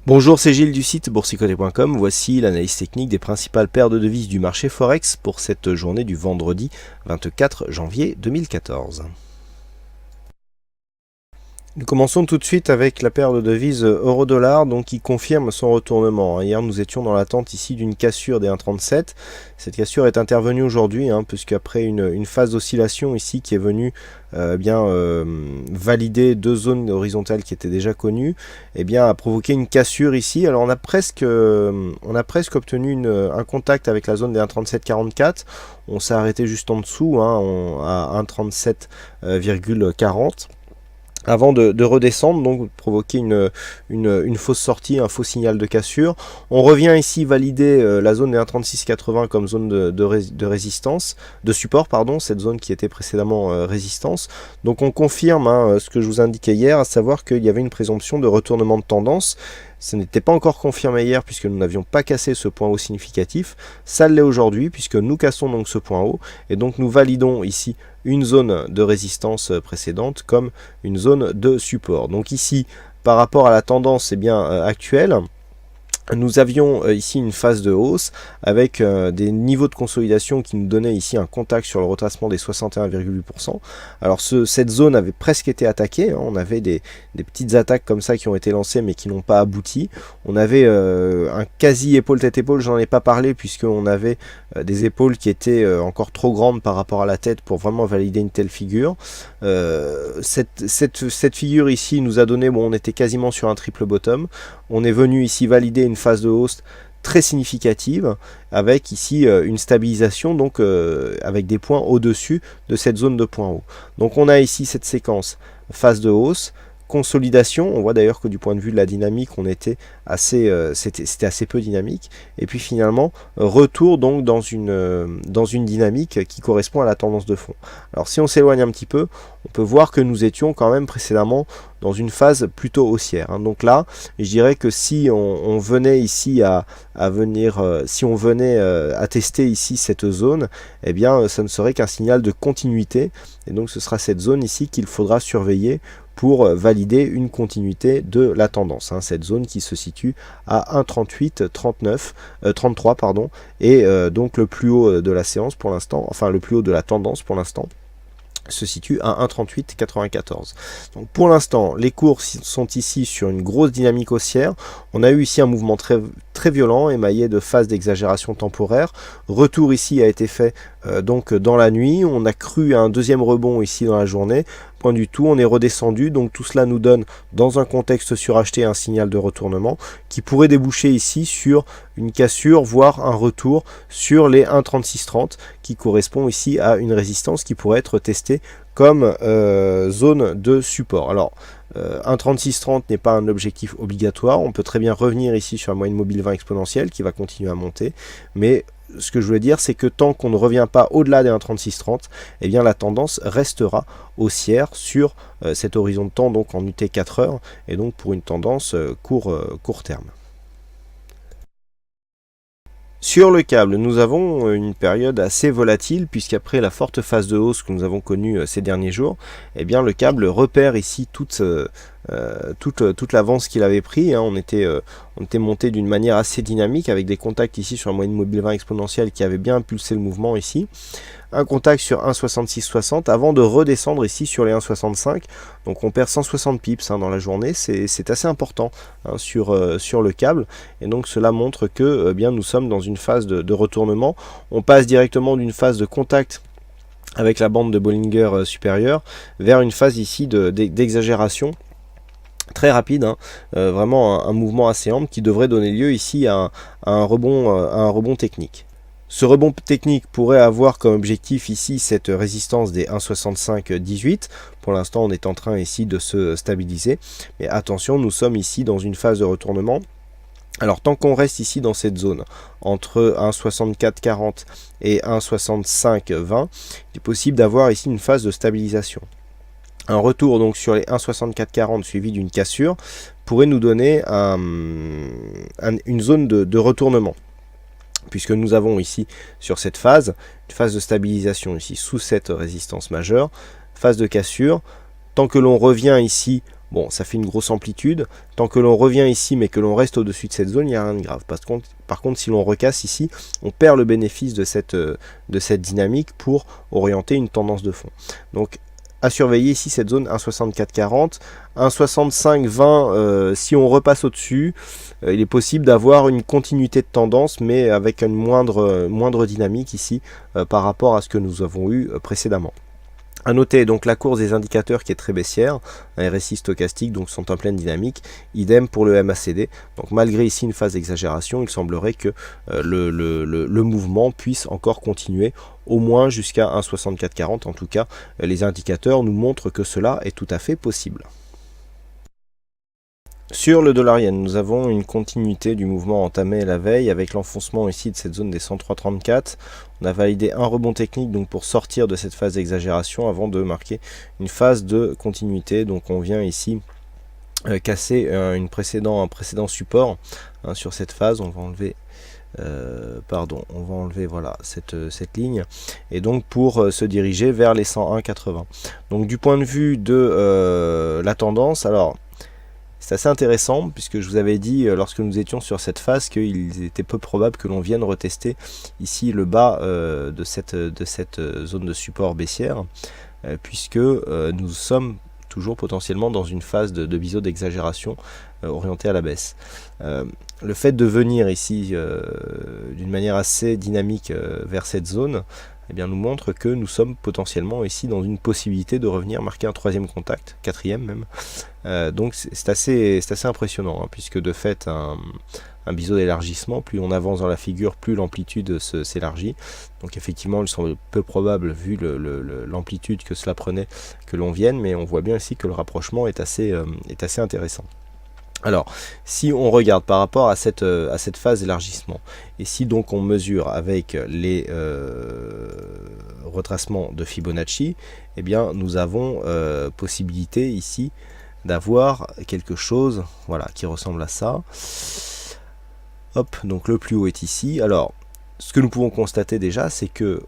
Bonjour, c'est Gilles du site boursicoté.com. Voici l'analyse technique des principales paires de devises du marché Forex pour cette journée du vendredi 24 janvier 2014. Nous commençons tout de suite avec la paire de devises euro-dollar qui confirme son retournement. Hier, nous étions dans l'attente ici d'une cassure des 1,37. Cette cassure est intervenue aujourd'hui, puisqu'après une phase d'oscillation ici qui est venue valider deux zones horizontales qui étaient déjà connues, a provoqué une cassure ici. Alors on a presque obtenu un contact avec la zone des 1,3744. On s'est arrêté juste en dessous, à 1,37,40. Avant de redescendre, donc provoquer une fausse sortie, un faux signal de cassure. On revient ici valider la zone des 1,3680 comme zone de résistance, de support, cette zone qui était précédemment résistance. Donc on confirme ce que je vous indiquais hier, à savoir qu'il y avait une présomption de retournement de tendance. Ce n'était pas encore confirmé hier puisque nous n'avions pas cassé ce point haut significatif. Ça l'est aujourd'hui puisque nous cassons donc ce point haut et donc nous validons ici une zone de résistance précédente comme une zone de support. Donc ici, par rapport à la tendance actuelle, nous avions ici une phase de hausse avec des niveaux de consolidation qui nous donnaient ici un contact sur le retracement des 61,8%. Alors cette zone avait presque été attaquée, on avait des petites attaques comme ça qui ont été lancées mais qui n'ont pas abouti. On avait un quasi épaule tête épaule, j'en ai pas parlé puisqu'on avait des épaules qui étaient encore trop grandes par rapport à la tête pour vraiment valider une telle figure. Cette figure ici nous a donné, on était quasiment sur un triple bottom. On est venu ici valider une phase de hausse très significative avec ici une stabilisation avec des points au-dessus de cette zone de point haut. Donc on a ici cette séquence phase de hausse, consolidation, on voit d'ailleurs que du point de vue de la dynamique on était c'était assez peu dynamique, et puis finalement retour donc dans une dynamique qui correspond à la tendance de fond. Alors si on s'éloigne un petit peu, on peut voir que nous étions quand même précédemment dans une phase plutôt haussière. Donc là, je dirais que si on venait ici à tester ici cette zone, ça ne serait qu'un signal de continuité, et donc ce sera cette zone ici qu'il faudra surveiller pour valider une continuité de la tendance. Cette zone qui se situe à 1,3833 et donc le plus haut de la séance pour l'instant, enfin le plus haut de la tendance pour l'instant, se situe à 1,3894. Donc pour l'instant, les cours sont ici sur une grosse dynamique haussière. On a eu ici un mouvement très, très violent, émaillé de phases d'exagération temporaire. Retour ici a été fait dans la nuit. On a cru à un deuxième rebond ici dans la journée. Point du tout, on est redescendu. Donc tout cela nous donne, dans un contexte suracheté, un signal de retournement qui pourrait déboucher ici sur une cassure, voire un retour sur les 1,3630 qui correspond ici à une résistance qui pourrait être testée comme zone de support. Alors 1,3630 n'est pas un objectif obligatoire, on peut très bien revenir ici sur la moyenne mobile 20 exponentielle qui va continuer à monter, mais ce que je voulais dire, c'est que tant qu'on ne revient pas au-delà des 1,3630, la tendance restera haussière sur cet horizon de temps, donc en UT 4 heures, et donc pour une tendance court terme. Sur le câble, nous avons une période assez volatile puisqu'après la forte phase de hausse que nous avons connue ces derniers jours, le câble repère ici toute l'avance qu'il avait pris. On était monté d'une manière assez dynamique avec des contacts ici sur la moyenne mobile 20 exponentielle qui avait bien impulsé le mouvement ici. Un contact sur 1,6660 avant de redescendre ici sur les 1,65. Donc on perd 160 pips dans la journée, c'est assez important sur le câble, et donc cela montre que nous sommes dans une phase de retournement. On passe directement d'une phase de contact avec la bande de Bollinger supérieure vers une phase ici d'exagération très rapide, vraiment un mouvement assez ample qui devrait donner lieu ici à un rebond technique. Ce rebond technique pourrait avoir comme objectif ici cette résistance des 1,6518. Pour l'instant, on est en train ici de se stabiliser. Mais attention, nous sommes ici dans une phase de retournement. Alors tant qu'on reste ici dans cette zone entre 1,6440 et 1,6520, il est possible d'avoir ici une phase de stabilisation. Un retour donc sur les 1,6440 suivi d'une cassure pourrait nous donner une zone de retournement, puisque nous avons ici sur cette phase une phase de stabilisation ici sous cette résistance majeure, phase de cassure. Tant que l'on revient ici bon, ça fait une grosse amplitude. Tant que l'on revient ici, mais que l'on reste au-dessus de cette zone, il n'y a rien de grave. Par contre, si l'on recasse ici, on perd le bénéfice de cette dynamique pour orienter une tendance de fond. Donc, à surveiller ici cette zone 1,6440, 1,6520, si on repasse au-dessus, il est possible d'avoir une continuité de tendance, mais avec une moindre dynamique ici par rapport à ce que nous avons eu précédemment. À noter donc la course des indicateurs qui est très baissière, un RSI stochastique donc sont en pleine dynamique, idem pour le MACD. Donc malgré ici une phase d'exagération, il semblerait que le mouvement puisse encore continuer au moins jusqu'à 1,6440. En tout cas, les indicateurs nous montrent que cela est tout à fait possible. Sur le dollar yen, nous avons une continuité du mouvement entamé la veille avec l'enfoncement ici de cette zone des 103,34. On a validé un rebond technique donc pour sortir de cette phase d'exagération avant de marquer une phase de continuité. Donc on vient ici casser un précédent support sur cette phase. On va enlever voilà cette ligne et donc pour se diriger vers les 101,80. Donc du point de vue de la tendance, alors c'est assez intéressant puisque je vous avais dit lorsque nous étions sur cette phase qu'il était peu probable que l'on vienne retester ici le bas de cette zone de support baissière puisque nous sommes toujours potentiellement dans une phase de biseau d'exagération orientée à la baisse. Le fait de venir ici d'une manière assez dynamique vers cette zone, eh bien, nous montre que nous sommes potentiellement ici dans une possibilité de revenir marquer un troisième contact, quatrième même. Donc c'est assez impressionnant, hein, puisque de fait un biseau d'élargissement, plus on avance dans la figure, plus l'amplitude s'élargit. Donc effectivement, il semble peu probable, vu l'amplitude que cela prenait, que l'on vienne, mais on voit bien ici que le rapprochement est assez intéressant. Alors, si on regarde par rapport à cette phase d'élargissement, et si donc on mesure avec les retracements de Fibonacci, eh bien nous avons possibilité ici d'avoir quelque chose, voilà, qui ressemble à ça. Hop, donc le plus haut est ici. Alors, ce que nous pouvons constater déjà, c'est que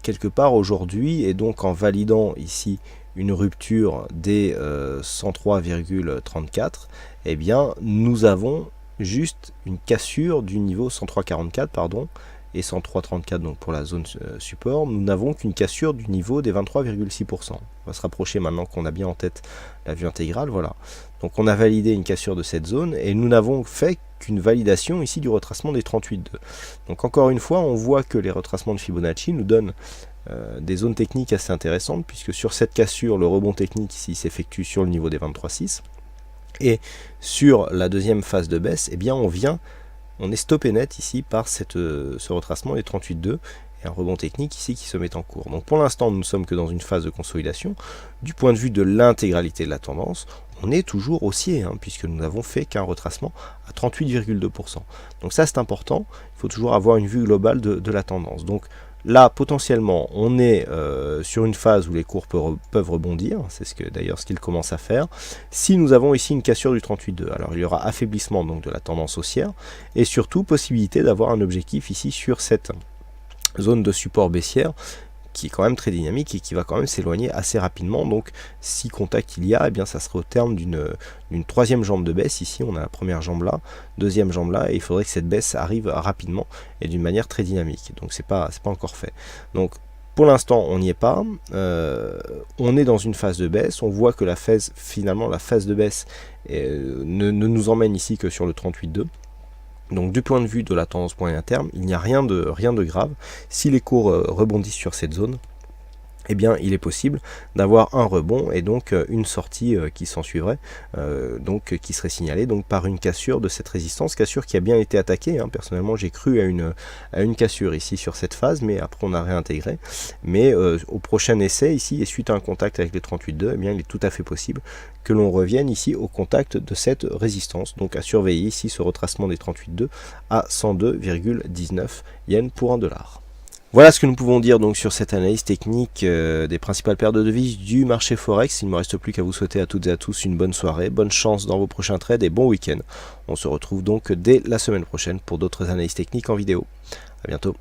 quelque part aujourd'hui, et donc en validant ici une rupture des 103,34, eh bien nous avons juste une cassure du niveau 103,44 pardon et 103,34 donc pour la zone support. Nous n'avons qu'une cassure du niveau des 23,6%. On va se rapprocher maintenant qu'on a bien en tête la vue intégrale. Voilà, donc on a validé une cassure de cette zone et nous n'avons fait qu'une validation ici du retracement des 38,2. Donc encore une fois, on voit que les retracements de Fibonacci nous donnent des zones techniques assez intéressantes, puisque sur cette cassure, le rebond technique ici s'effectue sur le niveau des 23,6. Et sur la deuxième phase de baisse, eh bien on est stoppé net ici par ce retracement des 38,2 et un rebond technique ici qui se met en cours. Donc pour l'instant, nous ne sommes que dans une phase de consolidation. Du point de vue de l'intégralité de la tendance, on est toujours haussier, hein, puisque nous n'avons fait qu'un retracement à 38,2%. Donc ça c'est important, il faut toujours avoir une vue globale de la tendance. Donc là, potentiellement, on est sur une phase où les cours peuvent rebondir, c'est d'ailleurs ce qu'ils commencent à faire. Si nous avons ici une cassure du 38,2, alors il y aura affaiblissement donc de la tendance haussière, et surtout possibilité d'avoir un objectif ici sur cette zone de support baissière, qui est quand même très dynamique et qui va quand même s'éloigner assez rapidement. Donc si contact il y a, eh bien ça serait au terme d'une troisième jambe de baisse. Ici on a la première jambe là, deuxième jambe là, et il faudrait que cette baisse arrive rapidement et d'une manière très dynamique. Donc c'est pas encore fait. Donc pour l'instant on n'y est pas, on est dans une phase de baisse. On voit que finalement la phase de baisse ne nous emmène ici que sur le 38,2. Donc du point de vue de la tendance moyen terme, il n'y a rien de grave. Si les cours rebondissent sur cette zone, eh bien il est possible d'avoir un rebond et donc une sortie qui s'en suivrait, donc qui serait signalée donc par une cassure de cette résistance, cassure qui a bien été attaquée, hein. Personnellement j'ai cru à une cassure ici sur cette phase, mais après on a réintégré. Mais au prochain essai ici, et suite à un contact avec les 38,2, eh bien il est tout à fait possible que l'on revienne ici au contact de cette résistance. Donc à surveiller ici ce retracement des 38,2 à 102,19 yens pour $1. Voilà ce que nous pouvons dire donc sur cette analyse technique des principales paires de devises du marché Forex. Il ne me reste plus qu'à vous souhaiter à toutes et à tous une bonne soirée, bonne chance dans vos prochains trades et bon week-end. On se retrouve donc dès la semaine prochaine pour d'autres analyses techniques en vidéo. À bientôt.